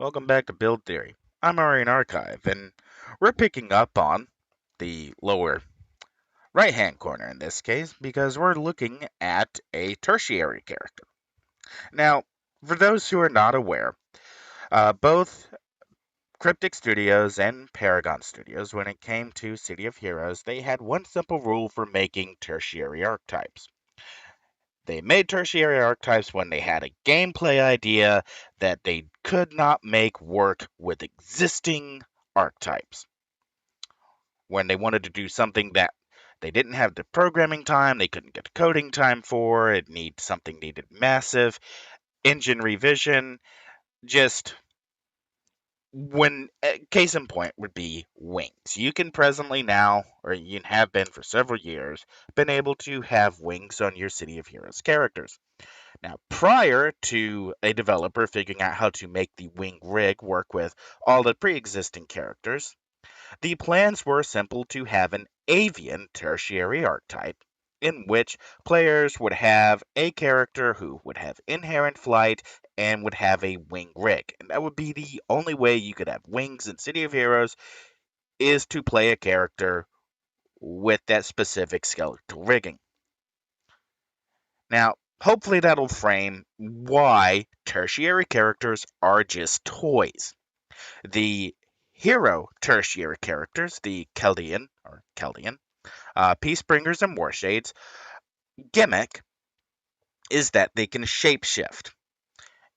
Welcome back to Build Theory. I'm Aurian Archive, and we're picking up on the lower right hand corner in this case because we're looking at a tertiary character. Now, for those who are not aware, both Cryptic Studios and Paragon Studios, when it came to City of Heroes, they had one simple rule for making tertiary archetypes. They made tertiary archetypes when they had a gameplay idea that they could not make work with existing archetypes. When they wanted to do something that they didn't have the programming time, they couldn't get the coding time for, it needed massive engine revision, just when case in point would be wings. You can presently now, or you have been for several years, been able to have wings on your City of Heroes characters. Now, prior to a developer figuring out how to make the wing rig work with all the pre existing characters, the plans were simple to have an avian tertiary archetype in which players would have a character who would have inherent flight and would have a wing rig. And that would be the only way you could have wings in City of Heroes is to play a character with that specific skeletal rigging. Now, hopefully that'll frame why tertiary characters are just toys. The hero tertiary characters, the Chaldean, Peacebringers and Warshades, gimmick is that they can shapeshift.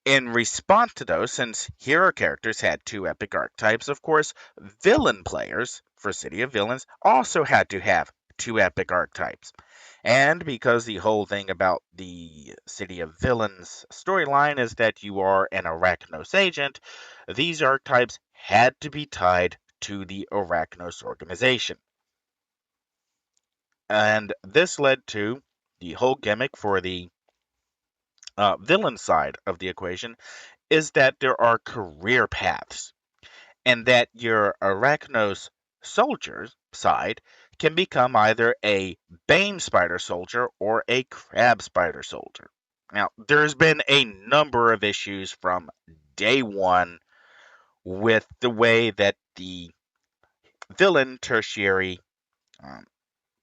In response to those, since hero characters had two epic archetypes, of course, villain players for City of Villains also had to have two epic archetypes. And because the whole thing about the City of Villains storyline is that you are an Arachnos agent, these archetypes had to be tied to the Arachnos organization. And this led to the whole gimmick for the villain side of the equation is that there are career paths, and that your Arachnos soldiers side can become either a Bane spider soldier or a Crab spider soldier. Now, there's been a number of issues from day one with the way that the villain tertiary um,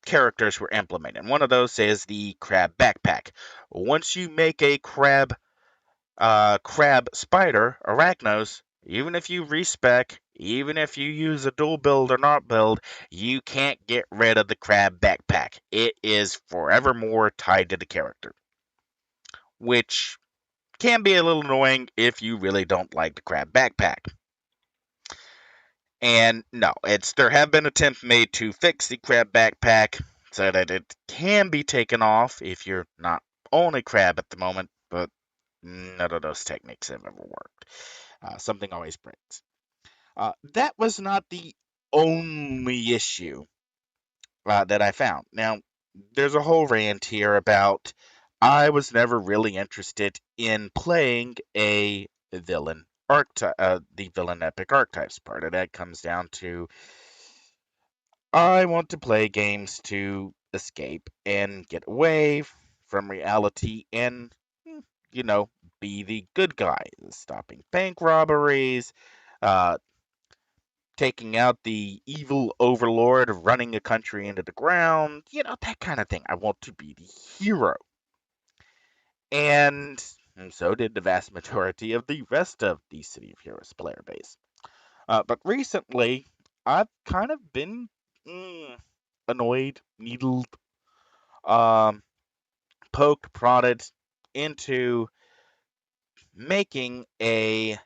characters were implemented. One of those is the crab backpack. Once you make a crab spider arachnos, even if you respec, even if you use a dual build or not build, you can't get rid of the crab backpack. It is forevermore tied to the character, which can be a little annoying if you really don't like the crab backpack. And no, there have been attempts made to fix the crab backpack so that it can be taken off if you're not on a crab at the moment, but none of those techniques have ever worked. Something always breaks. That was not the only issue that I found. Now, there's a whole rant here about I was never really interested in playing a villain archetype, the villain epic archetypes. Part of that comes down to I want to play games to escape and get away from reality and, you know, be the good guy, stopping bank robberies, uh, taking out the evil overlord, running a country into the ground, that kind of thing. I want to be the hero. And so did the vast majority of the rest of the City of Heroes player base. But recently, I've kind of been annoyed, needled, um, poked, prodded into making a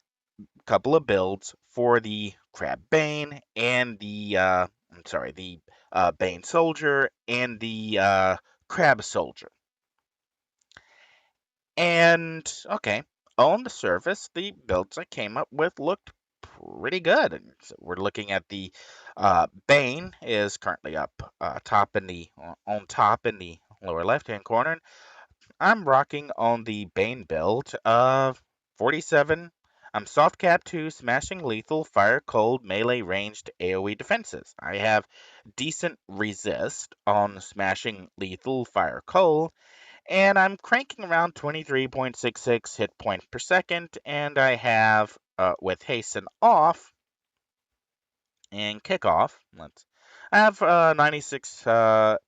couple of builds for the Crab Bane and the Bane Soldier and the Crab Soldier. And okay, on the surface, the builds I came up with looked pretty good. And so we're looking at the Bane is currently up on top in the lower left hand corner. I'm rocking on the Bane build of 47. I'm soft cap 2, smashing lethal, fire cold, melee ranged AoE defenses. I have decent resist on smashing lethal, fire cold, and I'm cranking around 23.66 hit point per second, and I have with hasten off and kickoff. I have 96, around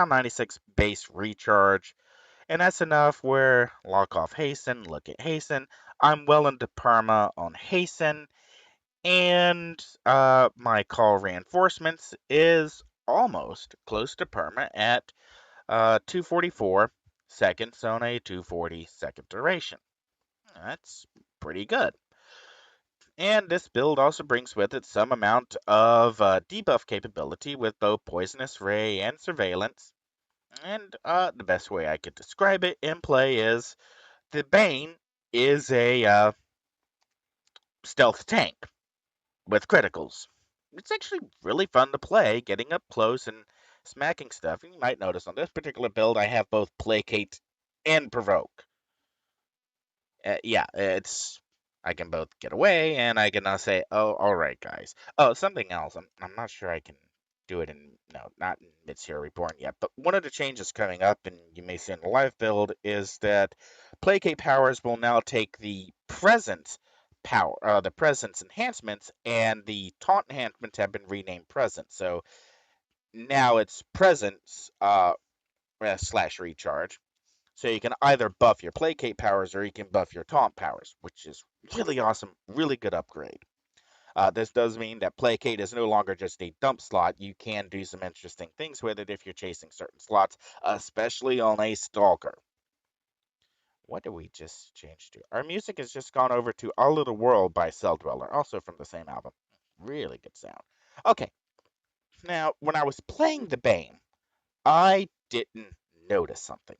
96 base recharge, and that's enough where lock off hasten, look at hasten. I'm well into perma on hasten, and my call reinforcements is almost close to perma at 244 seconds on a 240-second duration. That's pretty good. And this build also brings with it some amount of debuff capability with both Poisonous Ray and Surveillance. And the best way I could describe it in play is the Bane is a stealth tank with criticals. It's actually really fun to play, getting up close and smacking stuff. And you might notice on this particular build, I have both Placate and Provoke. Yeah, it's I can both get away and I can now say, "Oh, all right, guys." Oh, something else. I'm not sure I can do it in no, not in Mid-Sierra Reborn yet. But one of the changes coming up, and you may see in the live build, is that Placate powers will now take the presence power, the presence enhancements, and the taunt enhancements have been renamed presence. So now it's presence slash recharge. So you can either buff your placate powers or you can buff your taunt powers, which is really awesome, really good upgrade. This does mean that placate is no longer just a dump slot. You can do some interesting things with it if you're chasing certain slots, especially on a stalker. What did we just change to? Our music has just gone over to Our Little World by Cell Dweller, also from the same album. Really good sound. Okay, now when I was playing the Bane, I didn't notice something.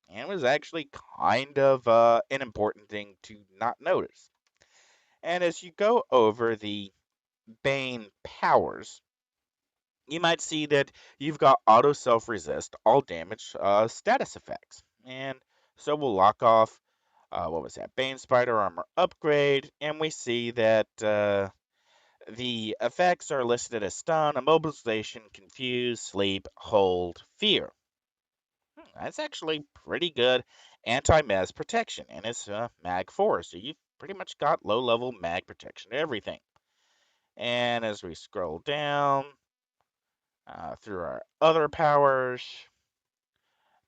And it was actually kind of an important thing to not notice. And as you go over the Bane powers, you might see that you've got auto self resist, all damage, status effects. And so we'll lock off, what was that, Bane Spider Armor upgrade, and we see that the effects are listed as stun, immobilization, confuse, sleep, hold, fear. That's actually pretty good anti-mez protection, and it's mag 4, so you've pretty much got low-level mag protection to everything. And as we scroll down through our other powers,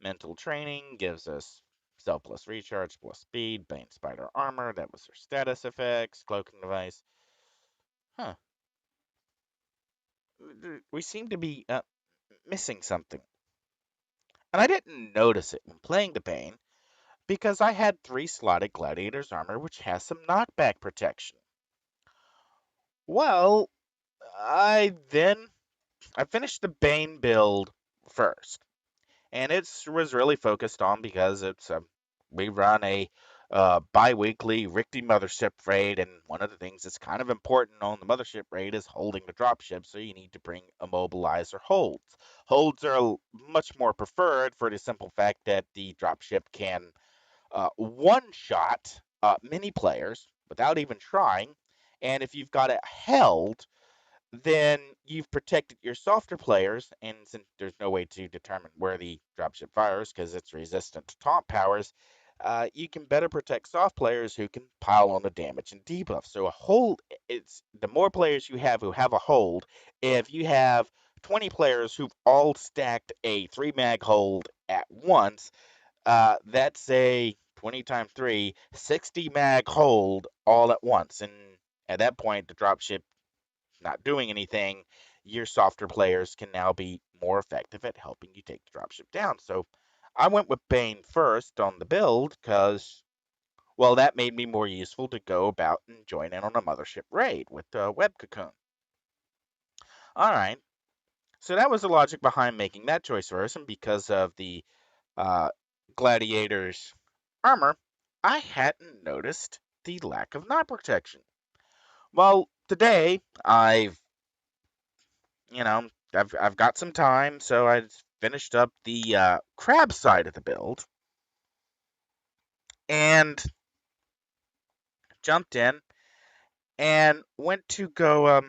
mental training gives us self plus recharge plus speed, Bane Spider Armor, that was her status effects, cloaking device. Huh. We seem to be missing something. And I didn't notice it when playing the Bane, because I had 3 slotted Gladiator's armor, which has some knockback protection. Well, I finished the Bane build first, and it was really focused on because we run a bi-weekly Richty Mothership raid, and one of the things that's kind of important on the Mothership raid is holding the dropship, so you need to bring immobilizer holds. Holds are much more preferred for the simple fact that the dropship can one-shot many players without even trying. And if you've got it held, then you've protected your softer players. And since there's no way to determine where the dropship fires because it's resistant to taunt powers, you can better protect soft players who can pile on the damage and debuff. So a hold, it's the more players you have who have a hold. If you have 20 players who've all stacked a 3 mag hold at once, that's a 20 times 3, 60 mag hold all at once. And at that point, the dropship not doing anything, your softer players can now be more effective at helping you take the dropship down. So I went with Bane first on the build because, well, that made me more useful to go about and join in on a mothership raid with Web Cocoon. All right. So that was the logic behind making that choice first, and because of the uh, Gladiator's armor, I hadn't noticed the lack of knot protection. Well, today you know, I've got some time, so I finished up the crab side of the build and jumped in and went to go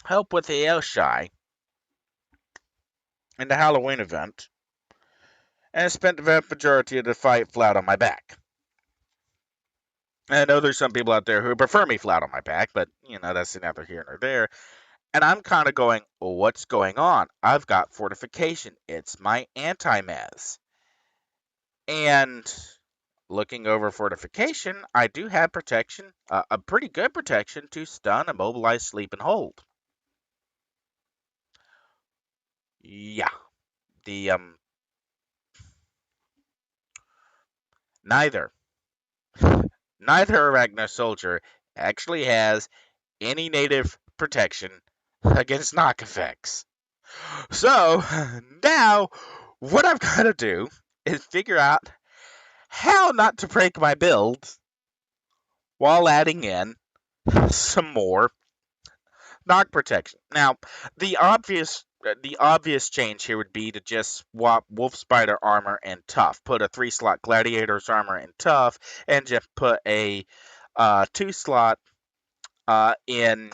help with the Elshai in the Halloween event, and spent the vast majority of the fight flat on my back. I know there's some people out there who prefer me flat on my back, but that's neither here nor there. And I'm kind of going, well, what's going on? I've got fortification. It's my anti-mez. And looking over fortification, I do have protection, a pretty good protection to stun, immobilize, sleep, and hold. Yeah, the neither neither Arachno soldier actually has any native protection against knock effects. So now what I've got to do is figure out how not to break my build while adding in some more knock protection. Now, the obvious change here would be to just swap Wolf Spider armor and Tough. Put a 3-slot Gladiator's armor and Tough, and just put a 2-slot in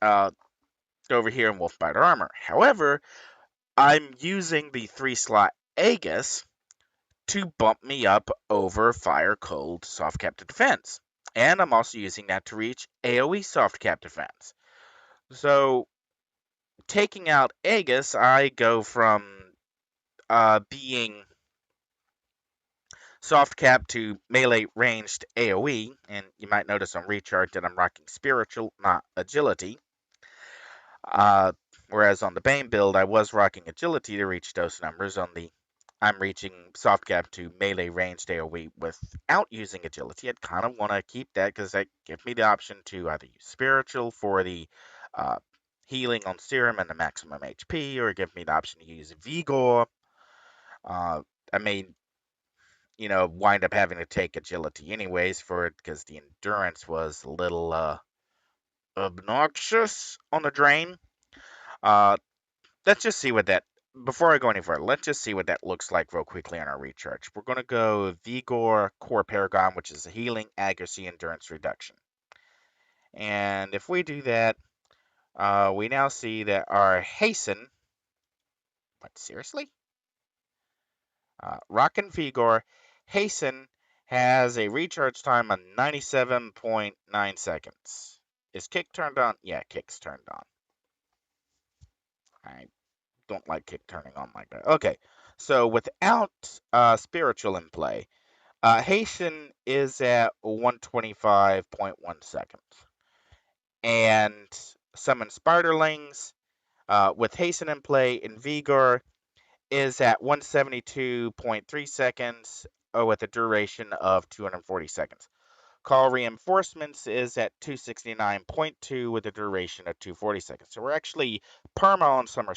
uh, over here in Wolf Spider armor. However, I'm using the 3-slot Aegis to bump me up over Fire Cold Soft Cap Defense. And I'm also using that to reach AoE Soft Cap Defense. So taking out Aegis, I go from being soft cap to melee ranged AoE, and you might notice on recharge that I'm rocking spiritual, not agility. Uh, Whereas on the Bane build, I was rocking agility to reach those numbers. I'm reaching soft cap to melee ranged AoE without using agility. I'd kind of want to keep that because that gives me the option to either use spiritual for the uh, healing on serum and the maximum HP, or give me the option to use Vigor. Uh, I may, wind up having to take agility anyways for it because the endurance was a little obnoxious on the drain. Uh, let's just see what that. Before I go any further, let's just see what that looks like real quickly on our recharge. We're going to go Vigor Core Paragon, which is a healing, accuracy, endurance reduction. And if we do that, we now see that our Hasten. What, seriously? Rockin' Vigor Hasten has a recharge time of 97.9 seconds. Is kick turned on? Yeah, kick's turned on. I don't like kick turning on like that. Okay, so without spiritual in play, Hasten is at 125.1 seconds. And summon Spiderlings with Hasten in play in Vigor is at 172.3 seconds with a duration of 240 seconds. Call Reinforcements is at 269.2 with a duration of 240 seconds. So we're actually perma on summon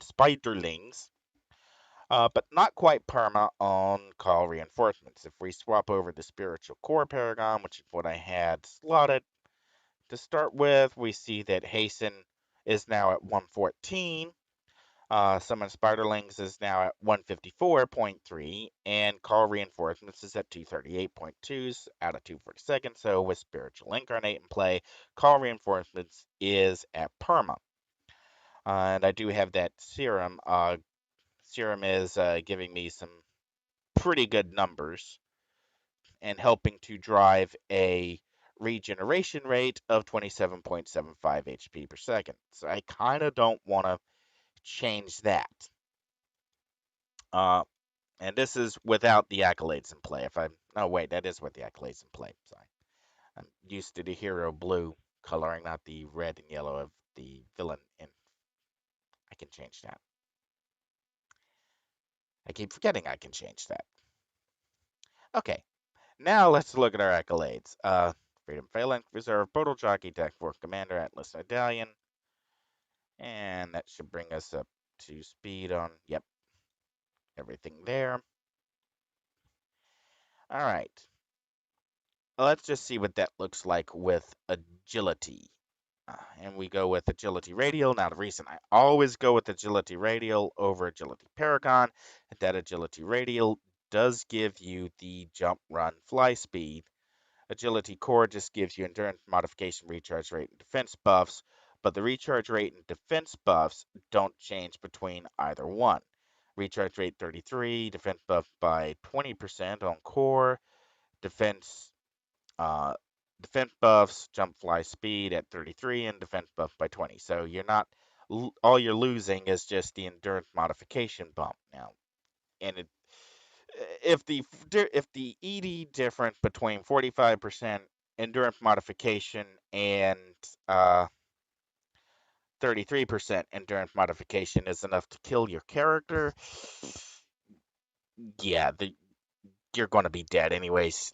Spiderlings, but not quite perma on Call Reinforcements. If we swap over the Spiritual Core Paragon, which is what I had slotted to start with, we see that Hasten is now at 114. Summon Spiderlings is now at 154.3, and Call Reinforcements is at 238.2 out of 240 seconds. So with Spiritual Incarnate in play, Call Reinforcements is at perma. And I do have that serum. Serum is giving me some pretty good numbers and helping to drive a regeneration rate of 27.75 HP per second. So I kind of don't want to change that. And this is without the accolades in play. Oh wait, that is with the accolades in play. Sorry, I'm used to the hero blue coloring, not the red and yellow of the villain. And I can change that. I keep forgetting I can change that. Okay, now let's look at our accolades. Freedom Phalanx Reserve, Brutal Jockey, Deck Force Commander, Atlas Medallion, and that should bring us up to speed on, yep, everything there. All right, let's just see what that looks like with agility. And we go with Agility Radial. Now, the reason I always go with Agility Radial over Agility Paragon is that Agility Radial does give you the jump, run, fly speed. Agility Core just gives you endurance modification, recharge rate, and defense buffs, but the recharge rate and defense buffs don't change between either one. recharge rate 33, defense buff by 20% on core, defense uh, defense buffs, jump fly speed at 33, and defense buff by 20. So you're not all you're losing is just the endurance modification bump now. And if the ED difference between 45% endurance modification and uh, 33% endurance modification is enough to kill your character, yeah, you're going to be dead anyways.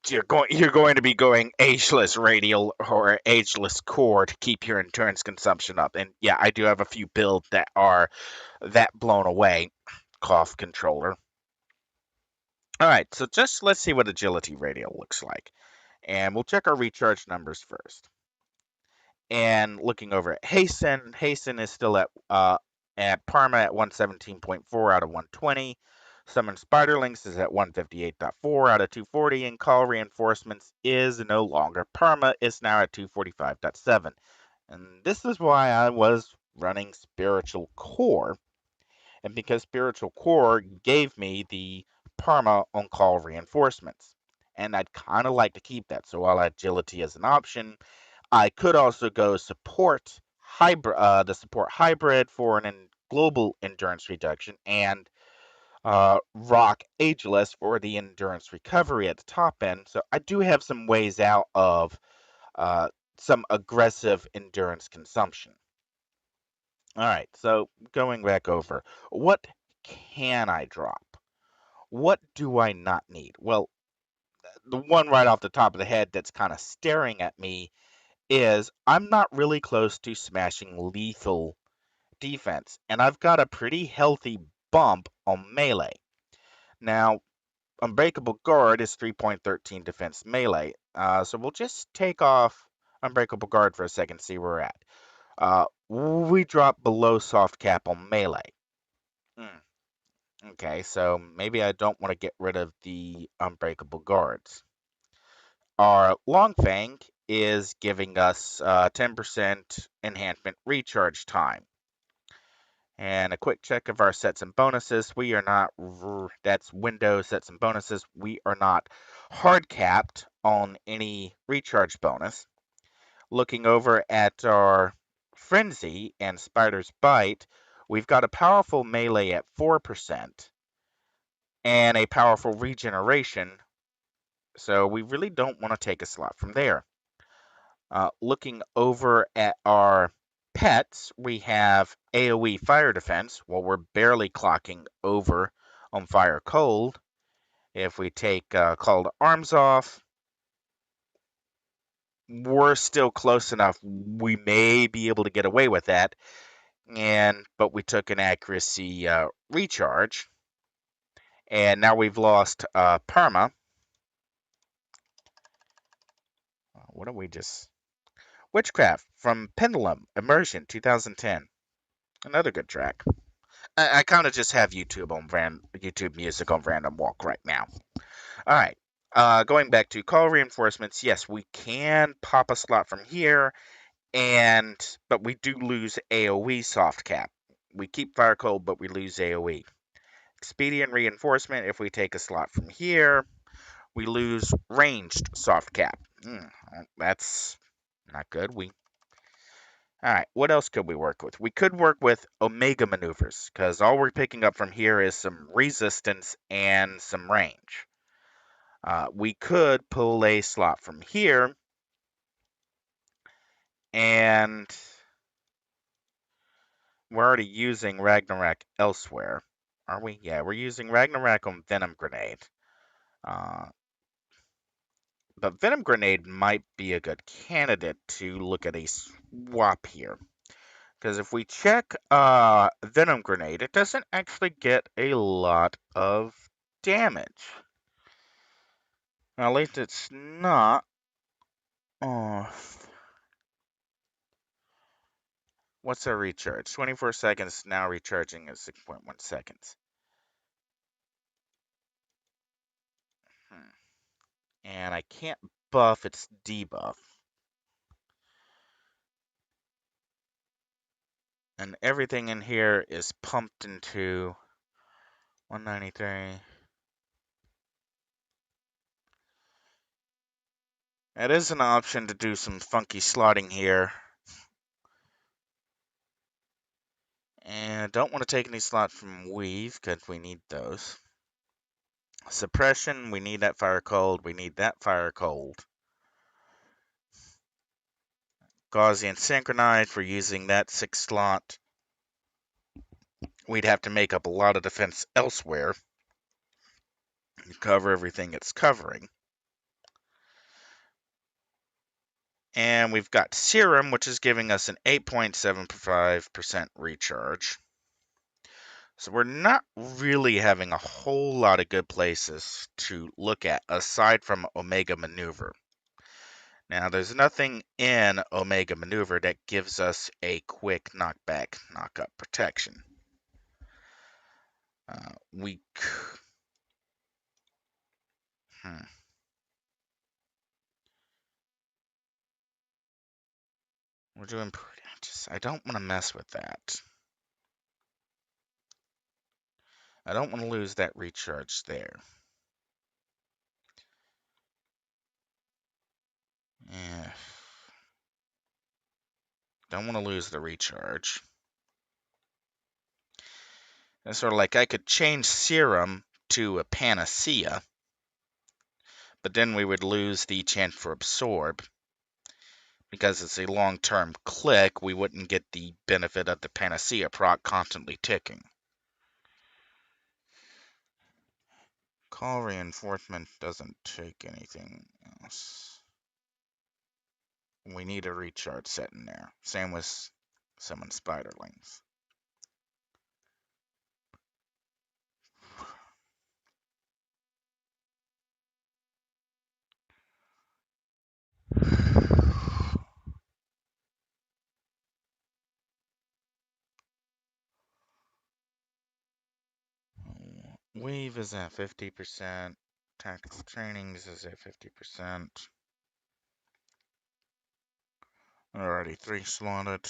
You're going to be going ageless radial or ageless core to keep your endurance consumption up. And yeah, I do have a few builds that are that blown away. Cough controller. All right, so just let's see what agility radial looks like, and we'll check our recharge numbers first. And looking over at Hasten is still at Parma at 117.4 out of 120. Summon Spiderlings is at 158.4 out of 240, and Call Reinforcements is no longer Parma, it's now at 245.7. And this is why I was running Spiritual Core, and because Spiritual Core gave me the Parma on Call Reinforcements. And I'd kind of like to keep that, so while Agility is an option, I could also go support hybrid, the support hybrid for global endurance reduction, and rock ageless for the endurance recovery at the top end. So I do have some ways out of uh, some aggressive endurance consumption. All right, so going back over, what can I drop? What do I not need? Well, the one right off the top of the head that's kind of staring at me is I'm not really close to smashing lethal defense, and I've got a pretty healthy bump on melee. Now, Unbreakable Guard is 3.13 defense melee, so we'll just take off Unbreakable Guard for a second, see where we're at. We drop below soft cap on melee. Hmm. Okay, so maybe I don't want to get rid of the Unbreakable Guards. Our Long Fang is giving us 10% enhancement recharge time. And a quick check of our sets and bonuses. We are not, that's Windows sets and bonuses. We are not hard capped on any recharge bonus. Looking over at our Frenzy and Spider's Bite, we've got a powerful melee at 4% and a powerful regeneration. So we really don't want to take a slot from there. Looking over at our pets, we have AoE fire defense. Well, we're barely clocking over on fire cold. If we take called arms off, we're still close enough. We may be able to get away with that. But we took an accuracy recharge, and now we've lost perma. What do we just? Witchcraft from Pendulum Immersion 2010. Another good track. I kind of just have YouTube music on random walk right now. All right. Going back to call reinforcements, yes, we can pop a slot from here, but we do lose AoE soft cap. We keep fire cold, but we lose AoE. Expedient reinforcement, if we take a slot from here, we lose ranged soft cap. That's not good. All right, what else could we work with? We could work with Omega maneuvers, because all we're picking up from here is some resistance and some range. We could pull a slot from here, and we're already using Ragnarok elsewhere. Are we? Yeah, we're using Ragnarok on Venom Grenade. Uh, but Venom Grenade might be a good candidate to look at a swap here. Because if we check Venom Grenade, it doesn't actually get a lot of damage. Now, at least it's not. Oh, what's our recharge? 24 seconds, now recharging at 6.1 seconds. And I can't buff its debuff. And everything in here is pumped into 193. It is an option to do some funky slotting here. And I don't want to take any slots from Weave, because we need those. Suppression, we need that Fire Cold, we need that Fire Cold. Gaussian Synchronize, we're using that 6 slot. We'd have to make up a lot of defense elsewhere to cover everything it's covering. And we've got Serum, which is giving us an 8.75% recharge. So we're not really having a whole lot of good places to look at aside from Omega Maneuver. Now, there's nothing in Omega Maneuver that gives us a quick knockback, knockup protection. We're doing I don't want to mess with that. I don't want to lose that recharge there. Yeah. Don't want to lose the recharge. It's sort of like I could change Serum to a Panacea, but then we would lose the chance for Absorb. Because it's a long-term click, we wouldn't get the benefit of the Panacea proc constantly ticking. Call Reinforcement doesn't take anything else. We need a recharge set in there. Same with Summon Spiderlings. Weave is at 50%. Tactical Trainings is at 50%. Already 3 slotted.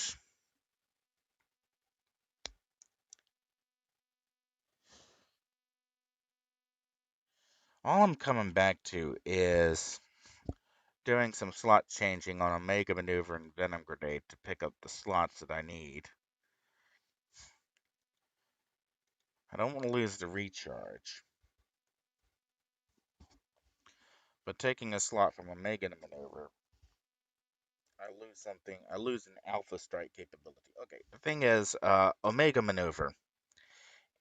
All I'm coming back to is doing some slot changing on Omega Maneuver and Venom Grenade to pick up the slots that I need. I don't want to lose the recharge. But taking a slot from Omega Maneuver, I lose something. I lose an Alpha Strike capability. Okay, the thing is, Omega Maneuver,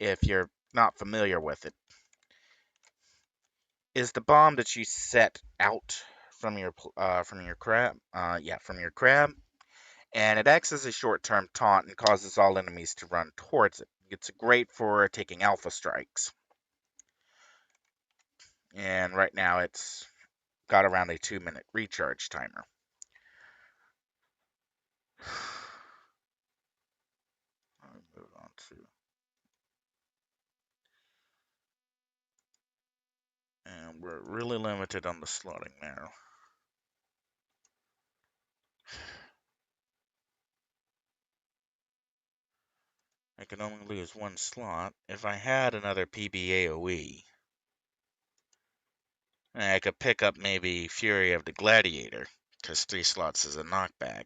if you're not familiar with it, is the bomb that you set out from your crab. From your crab, and it acts as a short-term taunt and causes all enemies to run towards it. It's great for taking Alpha Strikes. And right now it's got around a 2-minute recharge timer. I'll move on to, and we're really limited on the slotting now. I can only lose 1 slot. If I had another PBAOE, I could pick up maybe Fury of the Gladiator, because 3 slots is a knockback.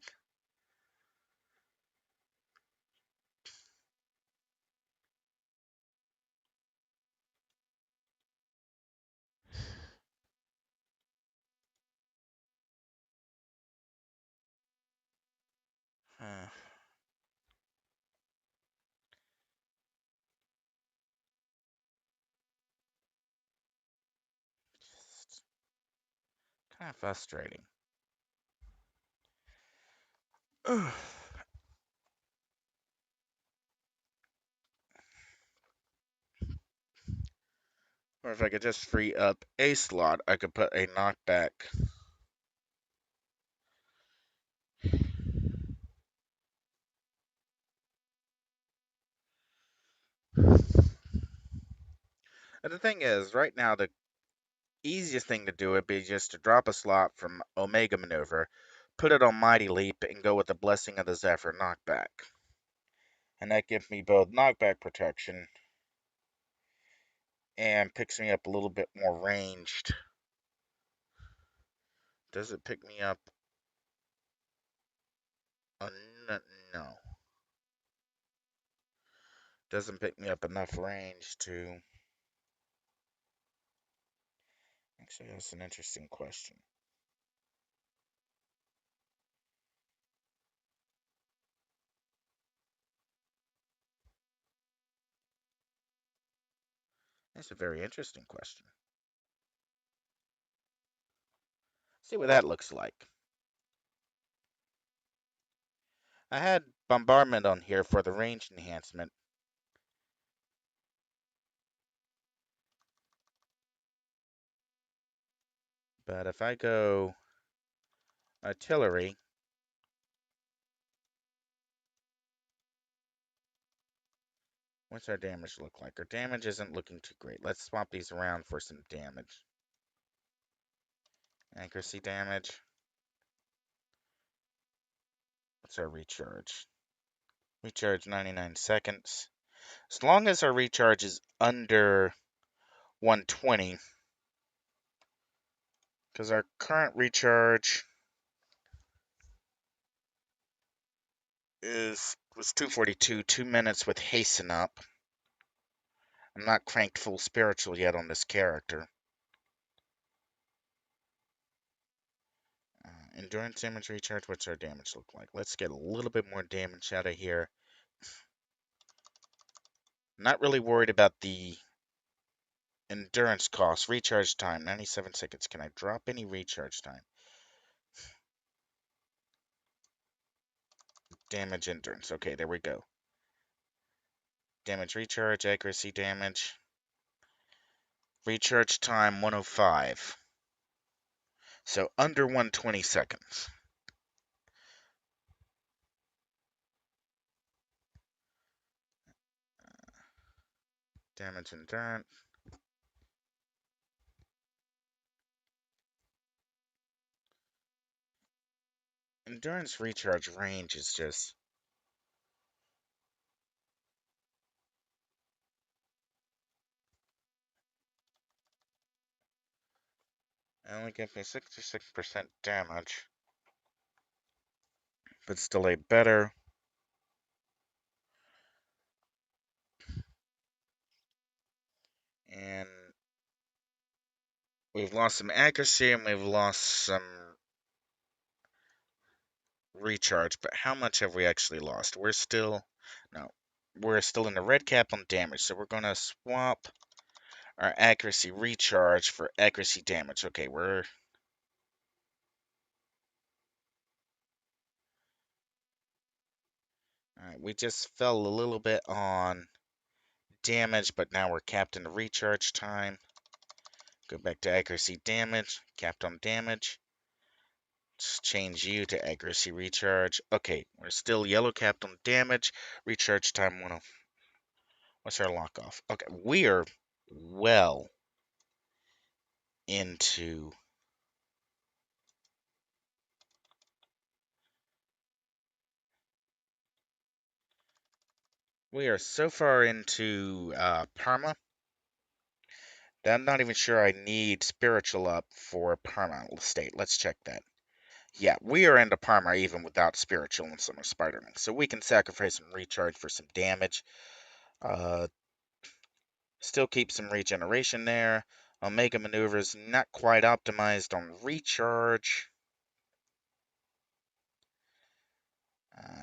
Just kind of frustrating. Or if I could just free up a slot, I could put a knockback. And the thing is, right now, the easiest thing to do would be just to drop a slot from Omega Maneuver, put it on Mighty Leap, and go with the Blessing of the Zephyr knockback. And that gives me both knockback protection and picks me up a little bit more ranged. Does it pick me up? No, no. Doesn't pick me up enough range to... Actually, that's an interesting question. That's a very interesting question. See what that looks like. I had bombardment on here for the range enhancement. But if I go artillery, what's our damage look like? Our damage isn't looking too great. Let's swap these around for some damage. Accuracy damage. What's our recharge? Recharge 99 seconds. As long as our recharge is under 120, because our current recharge was 242, 2 minutes with hasten up. I'm not cranked full spiritual yet on this character. Endurance damage recharge, what's our damage look like? Let's get a little bit more damage out of here. Not really worried about the endurance cost. Recharge time, 97 seconds. Can I drop any recharge time? Damage endurance. Okay, there we go. Damage recharge, accuracy damage. Recharge time 105. So under 120 seconds. Damage endurance. Endurance recharge range is just... It only gives me 66% damage. But still a better... And we've lost some accuracy and we've lost some recharge, but how much have we actually lost? We're still in the red cap on damage, so we're gonna swap our accuracy recharge for accuracy damage. Okay, Alright, we just fell a little bit on damage, but now we're capped in the recharge time. Go back to accuracy damage, capped on damage. Let's change you to accuracy recharge. Okay, we're still yellow capped on damage. Recharge time 10. What's our lock off? Okay, we are well into... We are so far into Perma that I'm not even sure I need Spiritual up for Perma state. Let's check that. Yeah, we are into Parma even without Spiritual and Summer Spider-Man. So we can sacrifice some recharge for some damage. Still keep some regeneration there. Omega Maneuvers not quite optimized on recharge.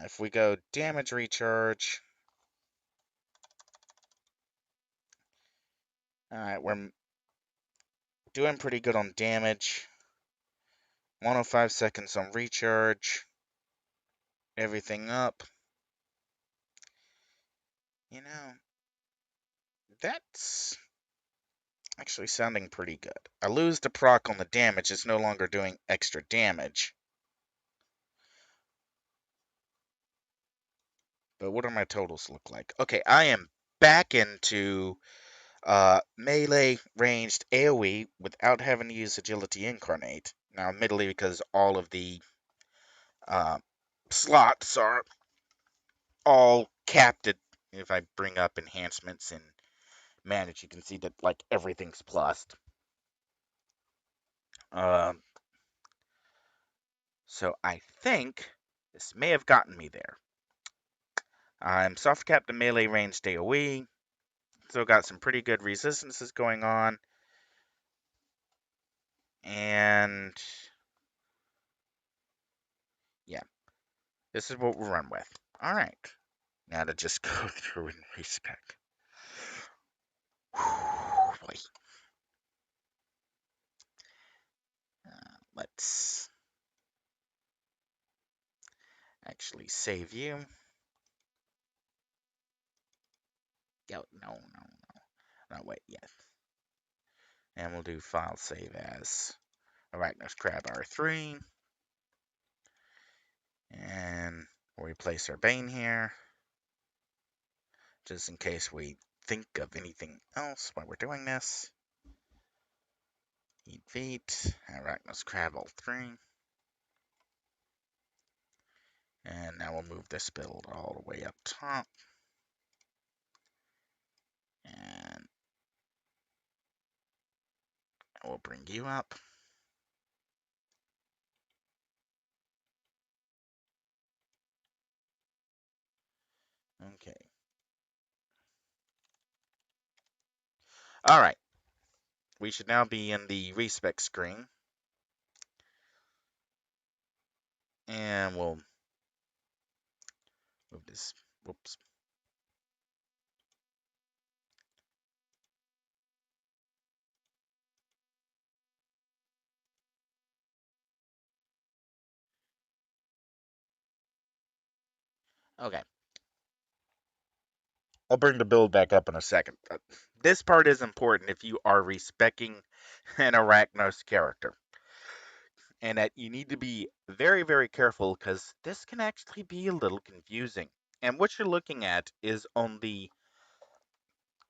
If we go damage recharge... Alright, we're doing pretty good on damage. 105 seconds on recharge. Everything up. You know, that's actually sounding pretty good. I lose the proc on the damage. It's no longer doing extra damage. But what do my totals look like? Okay, I am back into melee ranged AoE without having to use Agility Incarnate. Now, admittedly, because all of the slots are all capped at, if I bring up enhancements and manage, you can see that like everything's plussed. Um, so I think this may have gotten me there. I'm soft capped to melee ranged AoE, so got some pretty good resistances going on. And yeah, this is what we'll run with. All right, now to just go through and respec. Boy. Let's actually save you. Oh, no. No, wait, yes. And we'll do file save as Arachnos Crab R3. And we'll replace our Bane here, just in case we think of anything else while we're doing this. Eat feet, Arachnos Crab L3. And now we'll move this build all the way up top. And we'll bring you up. Okay. All right. We should now be in the respec screen. And we'll move this. Whoops. Okay. I'll bring the build back up in a second. This part is important if you are respecing an Arachnos character. And that you need to be very, very careful because this can actually be a little confusing. And what you're looking at is on the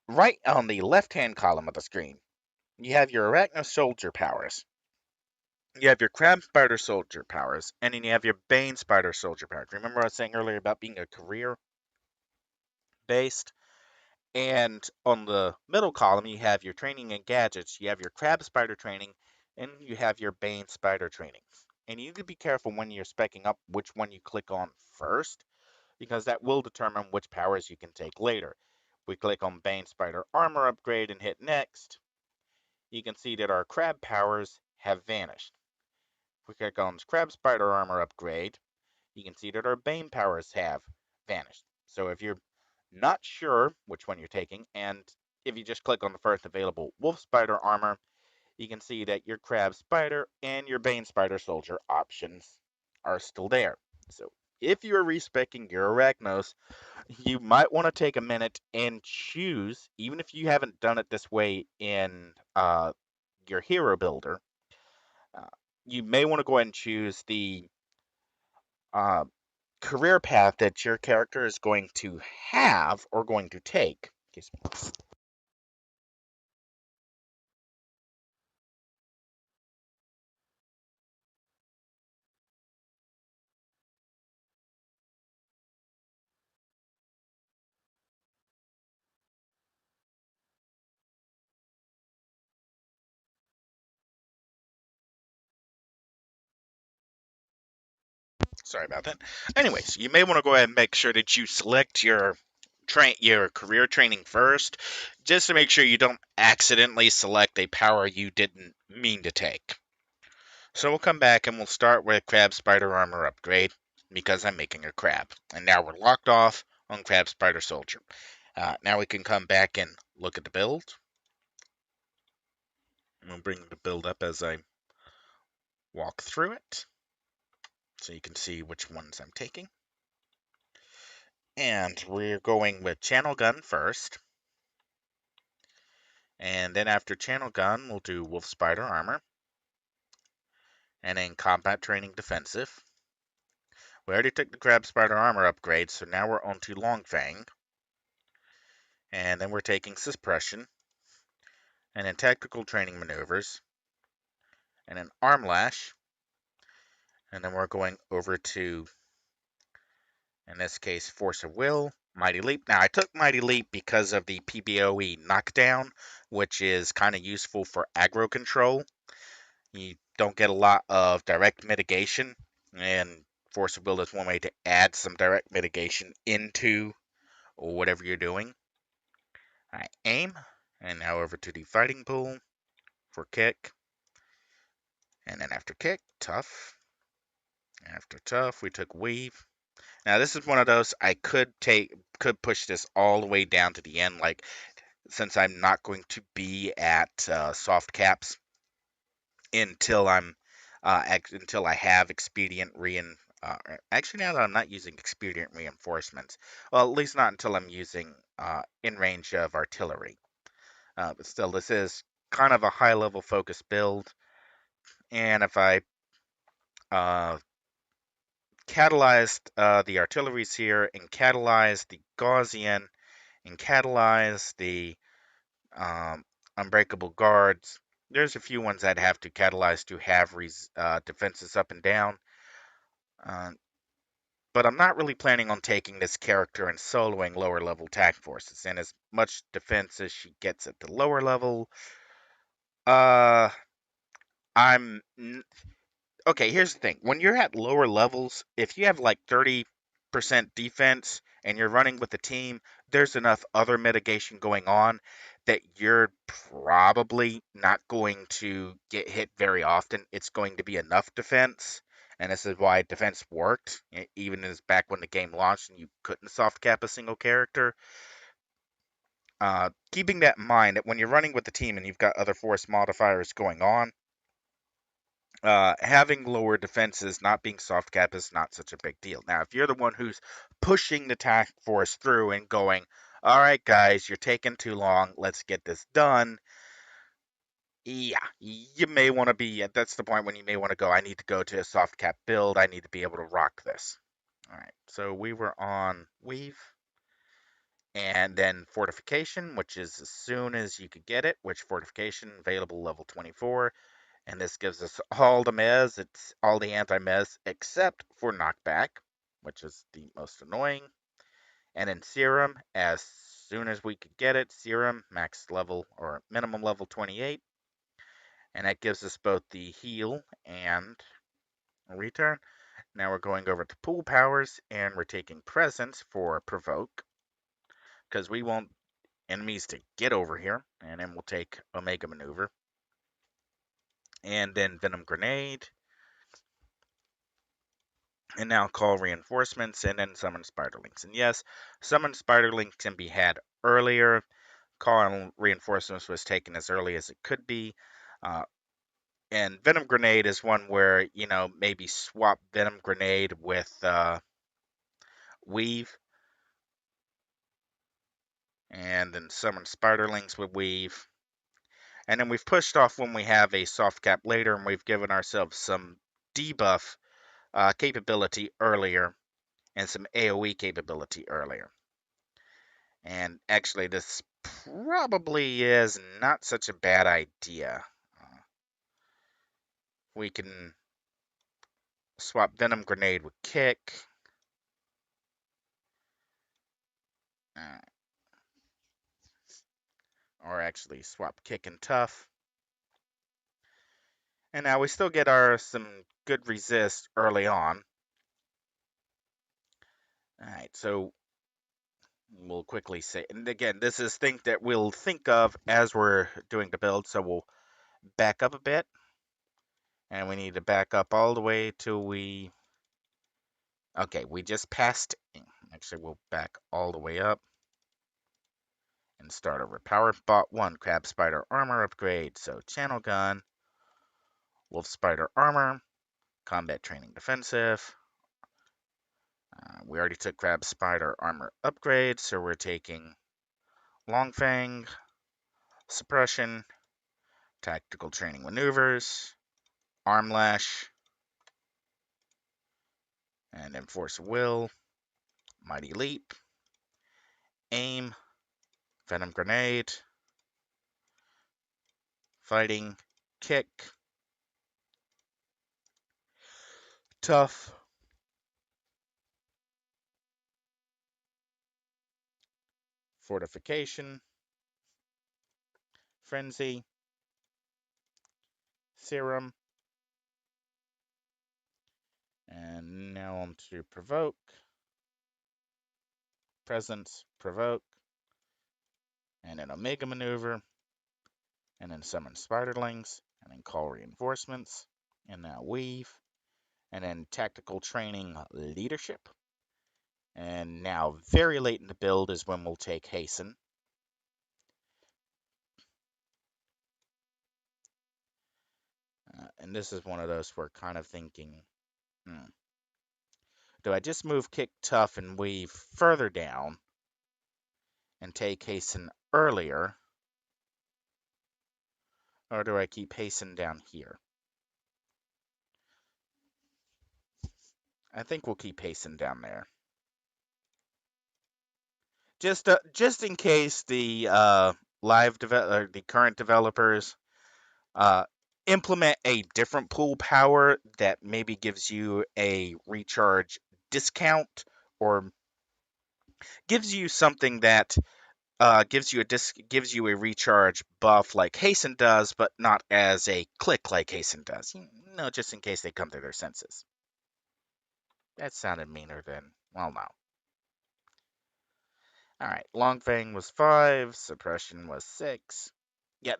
left-hand column of the screen. You have your Arachnos soldier powers. You have your Crab Spider soldier powers, and then you have your Bane Spider soldier powers. Remember I was saying earlier about being a career based? And on the middle column, you have your training and gadgets. You have your Crab Spider training, and you have your Bane Spider training. And you need to be careful when you're specking up which one you click on first, because that will determine which powers you can take later. If we click on Bane Spider Armor Upgrade and hit Next, you can see that our Crab powers have vanished. If we click on Crab Spider Armor Upgrade, you can see that our Bane powers have vanished. So if you're not sure which one you're taking, and if you just click on the first available Wolf Spider armor, you can see that your Crab Spider and your Bane Spider Soldier options are still there. So if you're respecking your Arachnos, you might want to take a minute and choose, even if you haven't done it this way in your hero builder, uh, you may want to go ahead and choose the uh, career path that your character is going to have or going to take. Sorry about that. Anyways, you may want to go ahead and make sure that you select your career training first, just to make sure you don't accidentally select a power you didn't mean to take. So we'll come back and we'll start with Crab Spider Armor Upgrade, because I'm making a crab. And now we're locked off on Crab Spider Soldier. Now we can come back and look at the build. We'll bring the build up as I walk through it, so you can see which ones I'm taking. And we're going with Channel Gun first. And then after Channel Gun, we'll do Wolf Spider Armor. And then Combat Training Defensive. We already took the Crab Spider Armor upgrade, so now we're on to Long Fang. And then we're taking Suppression. And then Tactical Training Maneuvers. And then Arm Lash. And then we're going over to In this case, Force of Will, Mighty Leap. Now, I took Mighty Leap because of the PBOE knockdown, which is kind of useful for aggro control. You don't get a lot of direct mitigation, and Force of Will is one way to add some direct mitigation into whatever you're doing. I aim, and now over to the fighting pool for kick, and then after kick, tough. After tough, we took weave. Now this is one of those I could push this all the way down to the end, like since I'm not going to be at soft caps until until I have expedient actually, now that I'm not using expedient reinforcements, well, at least not until I'm using in range of artillery. But still, this is kind of a high level focus build, and if I uh, catalyzed the artilleries here and catalyzed the Gaussian and catalyze the um, unbreakable guards. There's a few ones I'd have to catalyze to have defenses up and down. Uh, but I'm not really planning on taking this character and soloing lower level attack forces. And as much defense as she gets at the lower level, uh, I'm okay, here's the thing. When you're at lower levels, if you have like 30% defense and you're running with a team, there's enough other mitigation going on that you're probably not going to get hit very often. It's going to be enough defense. And this is why defense worked, even as back when the game launched and you couldn't soft cap a single character. Keeping that in mind, that when you're running with the team and you've got other force modifiers going on, having lower defenses, not being soft cap is not such a big deal. Now, if you're the one who's pushing the task force through and going, all right, guys, you're taking too long, let's get this done. Yeah, you may want to be, that's the point when you may want to go, I need to go to a soft cap build, I need to be able to rock this. All right, so we were on weave, and then fortification, which is as soon as you could get it, which fortification available level 24. And this gives us all the mez, it's all the anti-mez except for knockback, which is the most annoying. And then serum, as soon as we could get it, serum, max level or minimum level 28. And that gives us both the heal and return. Now we're going over to pool powers and we're taking presence for provoke, because we want enemies to get over here. And then we'll take Omega Maneuver. And then Venom Grenade, and now call reinforcements and then summon spiderlings. And yes, summon spiderlings can be had earlier. Call reinforcements was taken as early as it could be. Uh, and Venom Grenade is one where, maybe swap Venom Grenade with Weave. And then summon spiderlings with Weave. And then we've pushed off when we have a soft cap later, and we've given ourselves some debuff capability earlier and some AoE capability earlier. And actually, this probably is not such a bad idea. We can swap Venom Grenade with Kick. Uh, or actually swap Kick and Tough. And now we still get some good resist early on. Alright, so we'll quickly say, and again, this is things that we'll think of as we're doing the build, so we'll back up a bit. And we need to back up all the way till we... Okay, we just passed... Actually, we'll back all the way up and start over. Power bot 1, Crab Spider Armor upgrade. So Channel Gun, Wolf Spider Armor, Combat Training Defensive. We already took Crab Spider Armor upgrade, so we're taking Long Fang, Suppression, Tactical Training Maneuvers, Arm Lash, and then Force of Will, Mighty Leap, Aim, Venom Grenade, Fighting, Kick, Tough, Fortification, Frenzy, Serum, and now on to Provoke, Presence, Provoke, and an Omega Maneuver, and then summon Spiderlings, and then call Reinforcements, and now Weave, and then Tactical Training Leadership. And now, very late in the build is when we'll take Hasten. And this is one of those we're kind of thinking, do I just move Kick Tough and Weave further down and take Hasten earlier? Or do I keep Hasten down here? I think we'll keep Hasten down there. Just in case the the current developers implement a different pool power that maybe gives you a recharge discount or gives you something that gives you a recharge buff like Hasten does, but not as a click like Hasten does. Just in case they come to their senses. That sounded meaner than, well, no. All right, Long Fang was 5, Suppression was 6. Yeah,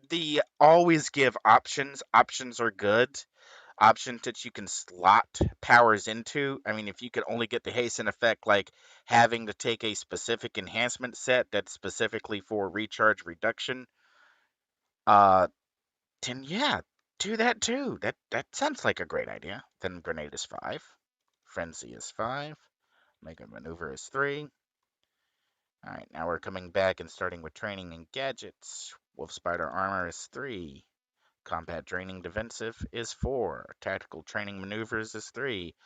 the always give options. Options are good. Options that you can slot powers into. I mean, if you could only get the hasten effect, like having to take a specific enhancement set that's specifically for recharge reduction, uh, then yeah, do that too. That sounds like a great idea. Then Grenade is 5, Frenzy is 5, Mega Maneuver is 3. All right, now we're coming back and starting with training and gadgets. Wolf Spider Armor is 3. Combat Draining Defensive is 4. Tactical Training Maneuvers is 3.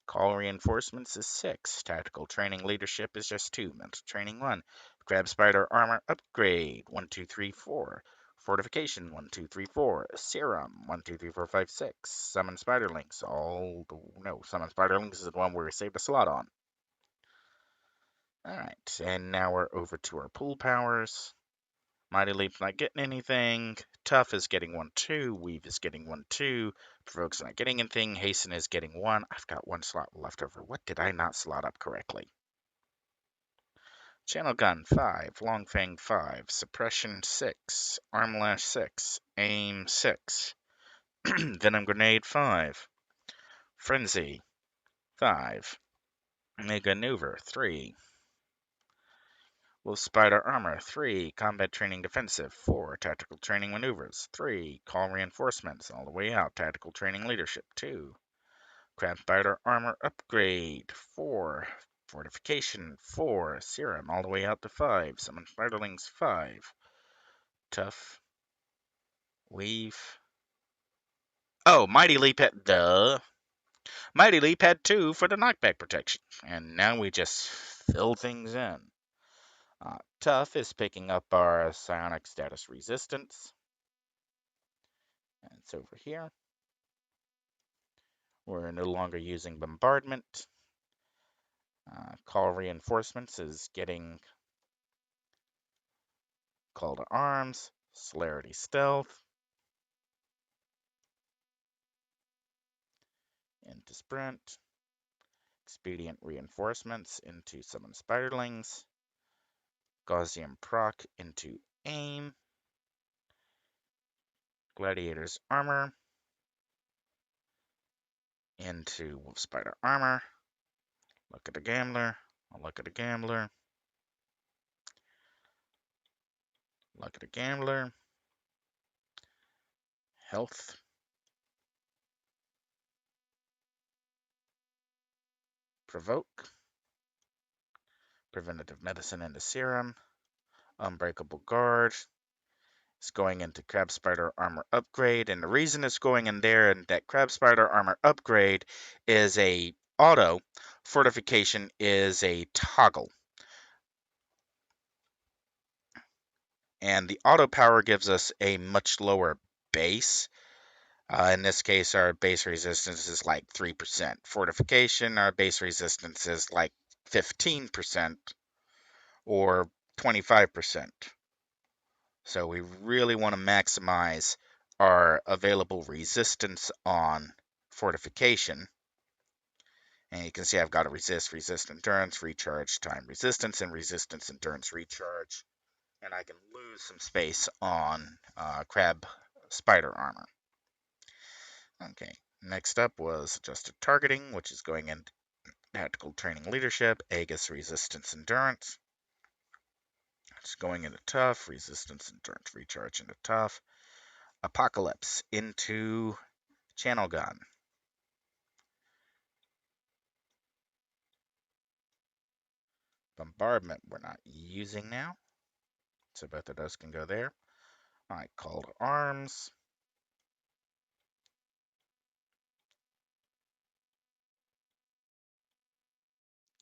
Call Reinforcements is 6. Tactical Training Leadership is just 2. Mental Training 1. Crab Spider Armor Upgrade 1, 2, 3, 4. Fortification 1, 2, 3, 4. Serum 1, 2, 3, 4, 5, 6. Summon Spiderlings. Summon Spiderlings is the one where we saved a slot on. Alright, and now we're over to our pool powers. Mighty Leap's not getting anything. Tough is getting 1, 2. Weave is getting 1, 2. Provoke's not getting anything. Hasten is getting 1. I've got 1 slot left over. What did I not slot up correctly? Channel Gun 5. Long Fang 5. Suppression 6. Arm Lash 6. Aim 6. Venom Grenade 5. Frenzy 5. Mega Maneuver 3. Wolf Spider Armor 3. Combat Training Defensive 4. Tactical Training Maneuvers 3. Call Reinforcements all the way out. Tactical Training Leadership 2. Crab Spider Armor Upgrade 4. Fortification 4. Serum all the way out to 5. Summon Spiderlings 5. Tough. Weave. Oh, Mighty Leap had Mighty Leap had 2 for the knockback protection. And now we just fill things in. Tough is picking up our psionic status resistance. And it's over here. We're no longer using bombardment. Call Reinforcements is getting Call to Arms, Celerity Stealth, into Sprint, Expedient Reinforcements into Summon Spiderlings, Gaussian Proc into Aim, Gladiator's Armor into Wolf Spider Armor, look at the Gambler, look at the Gambler, look at the Gambler, Health, Provoke, Preventative Medicine into Serum, Unbreakable Guard. It's going into Crab Spider Armor Upgrade, and the reason it's going in there and that Crab Spider Armor Upgrade is a auto, Fortification is a toggle. And the auto power gives us a much lower base. In this case, our base resistance is like 3%. Fortification, our base resistance is like 15%. Or 25%. So we really want to maximize our available resistance on fortification. And you can see I've got a resist, endurance, recharge, time resistance, and resistance, endurance, recharge. And I can lose some space on crab spider armor. Okay, next up was adjusted targeting, which is going into tactical training leadership, Aegis, resistance, endurance. It's going into tough, resistance, endurance, recharge into tough. Apocalypse into channel gun. Bombardment we're not using now, so both of those can go there. All right, call to arms.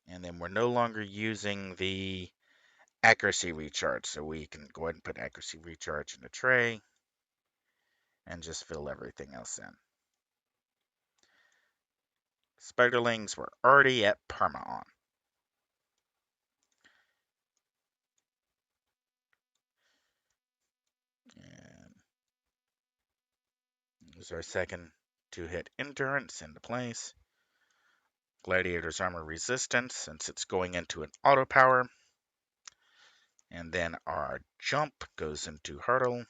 And then we're no longer using the accuracy recharge, so we can go ahead and put accuracy recharge in the tray and just fill everything else in. Spiderlings were already at perma on. And there's our second two-hit endurance into place. Gladiator's armor resistance, since it's going into an auto power. And then our jump goes into hurdle.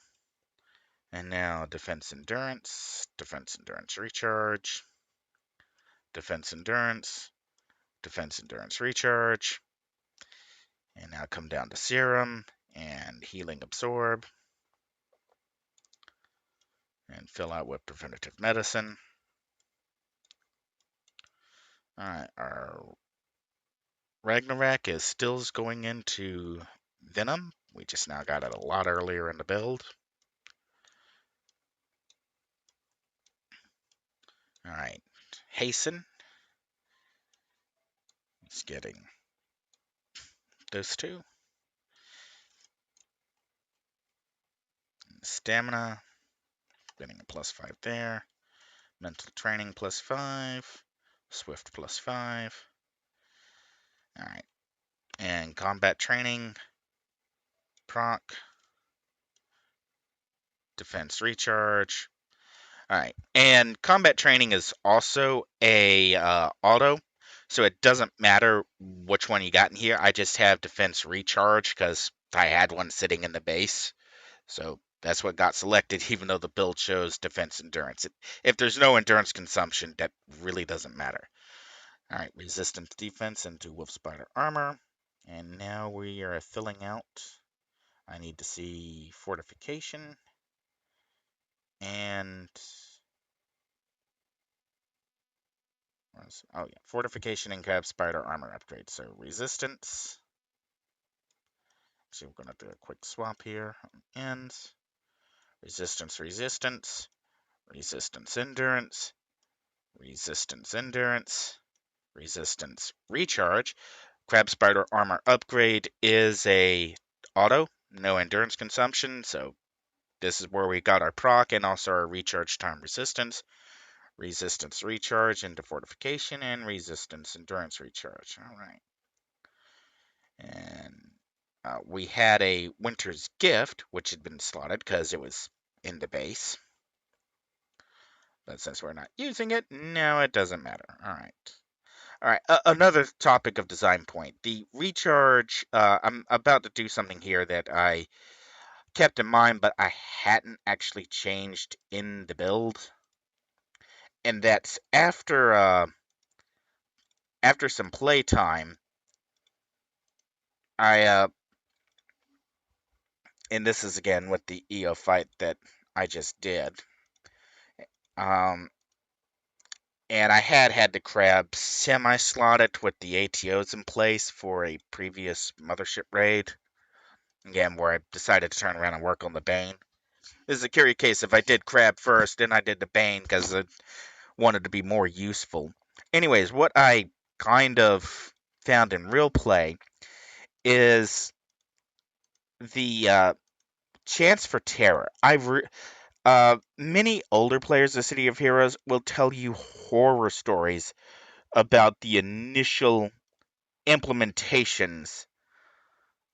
And now defense endurance recharge, defense endurance recharge. And now come down to serum and healing absorb. And fill out with preventative medicine. Alright, our Ragnarok is still going into Venom. We just now got it a lot earlier in the build. Alright, Hasten. It's getting those two. Stamina, getting a +5 there. Mental training +5. Swift +5. Alright. And combat training, proc, defense recharge. Alright. And combat training is also a auto. So it doesn't matter which one you got in here. I just have defense recharge because I had one sitting in the base. So that's what got selected, even though the build shows defense endurance. If there's no endurance consumption, that really doesn't matter. All right, resistance defense into wolf spider armor. And now we are filling out. I need to see fortification and oh yeah, fortification and crab spider armor upgrade. So resistance. So we're gonna do a quick swap here. Ends. Resistance, resistance, resistance endurance, resistance endurance, resistance recharge. Crab spider armor upgrade is a auto, no endurance consumption, so this is where we got our proc and also our recharge time resistance. Resistance recharge into fortification and resistance endurance recharge. All right. And we had a winter's gift, which had been slotted because it was in the base. But since we're not using it, no, it doesn't matter. All right. All right, another topic of design point. The recharge, I'm about to do something here that I kept in mind, but I hadn't actually changed in the build. And that's after some playtime, and this is again with the EO fight that I just did. Um, and I had the crab semi-slotted with the ATOs in place for a previous mothership raid. Again, where I decided to turn around and work on the Bane. This is a curious case. If I did crab first, then I did the Bane because I wanted to be more useful. Anyways, what I kind of found in real play is the chance for terror. Many older players of City of Heroes will tell you horror stories about the initial implementations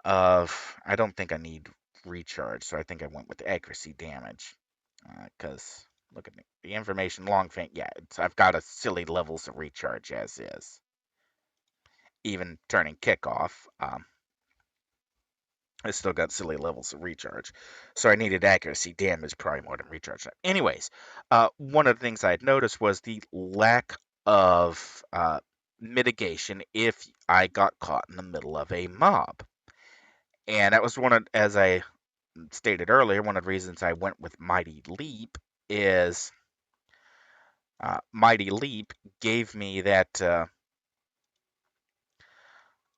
I don't think I need recharge, so I think I went with accuracy damage. Because look at me, the information long feint. Yeah, I've got a silly levels of recharge as is. Even turning kick off, I still got silly levels of recharge. So I needed accuracy damage probably more than recharge. Anyways, one of the things I had noticed was the lack of mitigation if I got caught in the middle of a mob. And that was one of, as I stated earlier, one of the reasons I went with Mighty Leap is Mighty Leap gave me that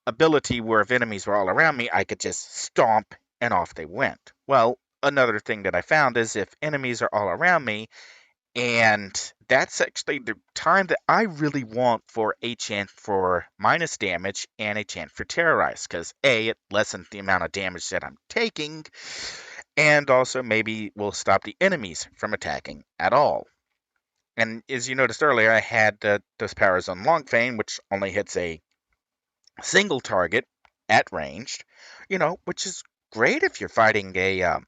ability where if enemies were all around me, I could just stomp and off they went. Well, another thing that I found is if enemies are all around me, and that's actually the time that I really want for a chance for minus damage and a chance for terrorize, because A, it lessens the amount of damage that I'm taking, and also maybe will stop the enemies from attacking at all. And as you noticed earlier, I had those powers on Long Fane, which only hits a single target at ranged, which is great if you're fighting a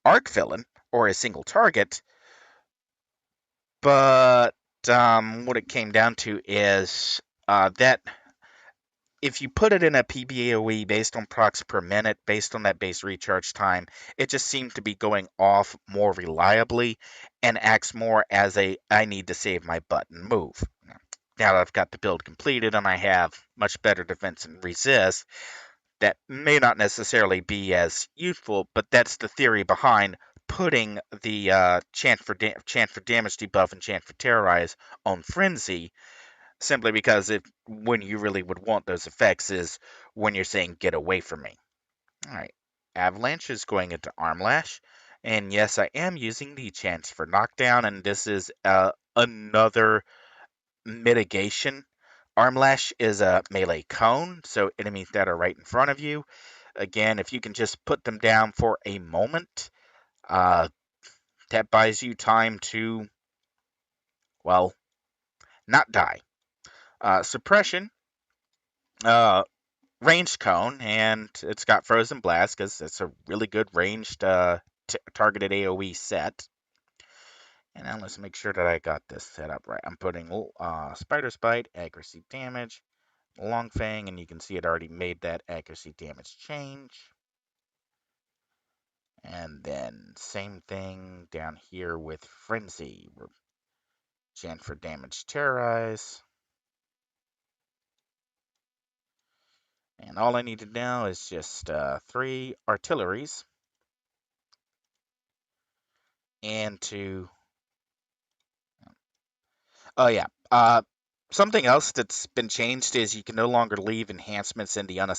arc villain or a single target. But what it came down to is that if you put it in a PBAOE based on procs per minute, based on that base recharge time, it just seemed to be going off more reliably and acts more as a I need to save my button move. Now that I've got the build completed and I have much better defense and resist, that may not necessarily be as useful, but that's the theory behind putting the chant for damage debuff and chant for terrorize on frenzy, simply because if when you really would want those effects is when you're saying get away from me. All right, avalanche is going into arm lash, and yes, I am using the chance for knockdown, and this is another mitigation. Arm lash is a melee cone, so enemies that are right in front of you, again, if you can just put them down for a moment, uh, that buys you time to, well, not die. Suppression, uh, ranged cone, and it's got frozen blast because it's a really good ranged targeted AoE set. And now let's make sure that I got this set up right. I'm putting Spider Spite, accuracy damage, Long Fang, and you can see it already made that accuracy damage change. And then same thing down here with Frenzy. We're chant for damage terrorize. And all I need to now is just 3 artilleries. And to... Oh yeah. Something else that's been changed is you can no longer leave enhancements in the